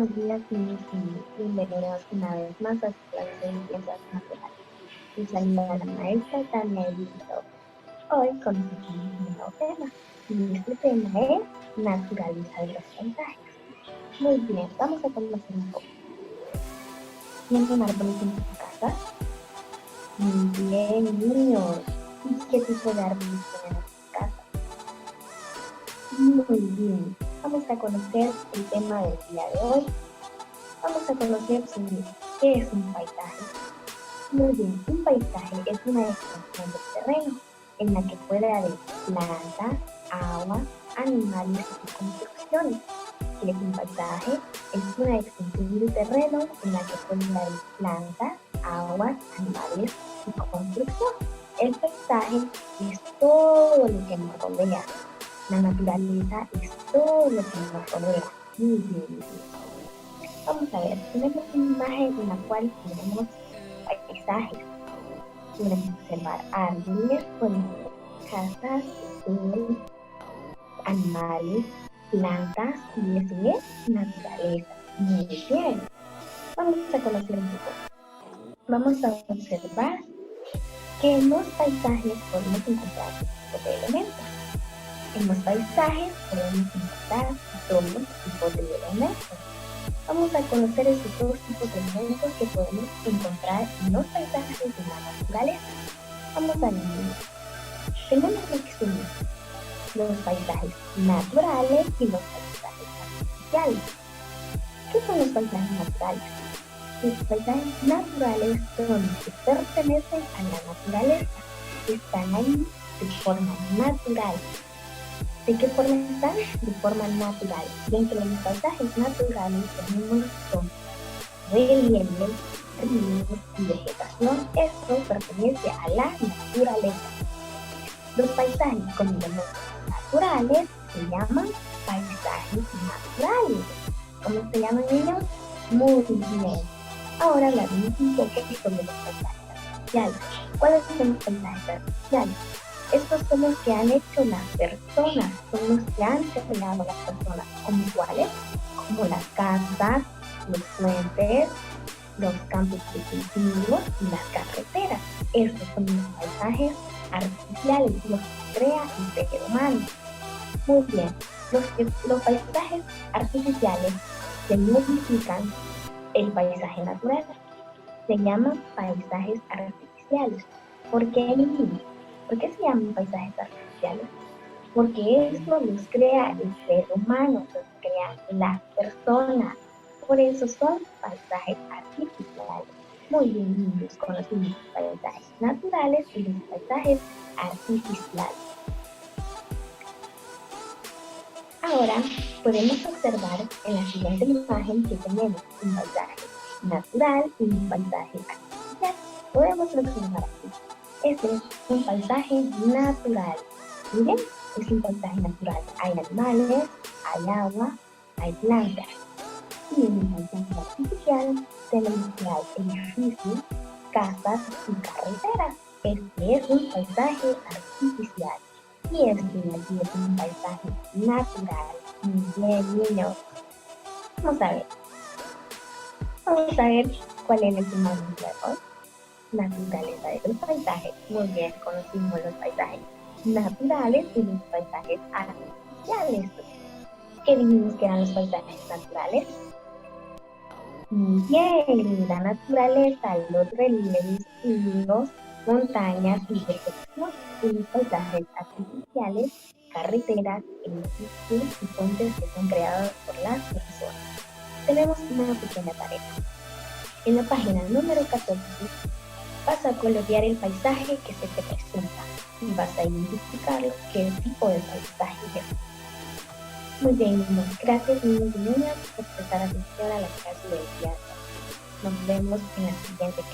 Buenos días, niños y niñas. Bienvenidos una vez más a su clase de ciencias naturales. Les saluda la maestra Tania Edito. Hoy comenzamos un nuevo tema y este tema es naturaleza de los paisajes. Muy bien, vamos a conocer un poco. ¿Tienen árboles en su casa? Muy bien, niños. ¿Y qué tipo de árboles tienen en su casa? Muy bien. Vamos a conocer el tema del día de hoy. Vamos a conocer sobre qué es un paisaje. Muy bien, un paisaje es una extensión del terreno en la que puede haber plantas, agua, animales y construcciones. ¿Qué es un paisaje? Es una extensión del terreno en la que puede haber plantas, agua, animales y construcción. El paisaje es todo lo que nos rodea. La naturaleza es todo lo que nos rodea. Muy bien, muy bien. Vamos a ver, tenemos una imagen en la cual tenemos paisajes. Podemos observar árboles, podemos ver casas, sol, animales, plantas y eso es naturaleza. Muy bien. Vamos a conocer un poco. Vamos a observar que en los paisajes podemos encontrar tipos de elementos. En los paisajes podemos encontrar dos tipos de elementos. Vamos a conocer estos dos tipos de elementos que podemos encontrar en los paisajes de la naturaleza. Vamos a ver. Tenemos lo que son los paisajes naturales y los paisajes artificiales. ¿Qué son los paisajes naturales? Los paisajes naturales son los que pertenecen a la naturaleza, están ahí de forma natural. ¿De qué forma están? De forma natural. Dentro de los paisajes naturales tenemos son relieves, ríos y vegetación. Esto pertenece a la naturaleza. Los paisajes con elementos naturales se llaman paisajes naturales. ¿Cómo se llaman ellos? Muy bien. Ahora hablaremos un poco sobre los paisajes artificiales. ¿Cuáles son los paisajes artificiales? Estos son los que han hecho las personas, son los que han creado las personas, como cuáles, como las casas, los puentes, los campos de cultivo y las carreteras. Estos son los paisajes artificiales, los que crea el ser humano. Muy bien, los paisajes artificiales que modifican el paisaje natural se llaman paisajes artificiales. ¿Por qué, niños? ¿Por qué se llaman paisajes artificiales? Porque esto los crea el ser humano, los crea las personas. Por eso son paisajes artificiales. Muy bien, niños, conocimos los paisajes naturales y los paisajes artificiales. Ahora podemos observar en la siguiente imagen que tenemos un paisaje natural y un paisaje artificial. Podemos observar aquí. Este es un paisaje natural. Miren, es un paisaje natural. Hay animales, hay agua, hay plantas. Y en el paisaje artificial tenemos que hay edificios, casas y carreteras. Este es un paisaje artificial. Y este de aquí es un paisaje natural. Muy bien, niños. Vamos a ver. Vamos a ver cuál es el tema del día de hoy. Naturaleza de los paisajes. Muy bien, conocimos los paisajes naturales y los paisajes artificiales. ¿Qué dijimos que eran los paisajes naturales? Muy bien, la naturaleza, los relieves, ríos, montañas y vegetación. Y los paisajes artificiales, carreteras, edificios y puentes que son creados por las personas. Tenemos una pequeña tarea. En la página número 14 vas a colorear el paisaje que se te presenta y vas a identificar qué tipo de paisaje es. Muy bien, niños. Gracias, niños y niñas, por prestar atención a la clase del día de hoy. Nos vemos en la siguiente clase.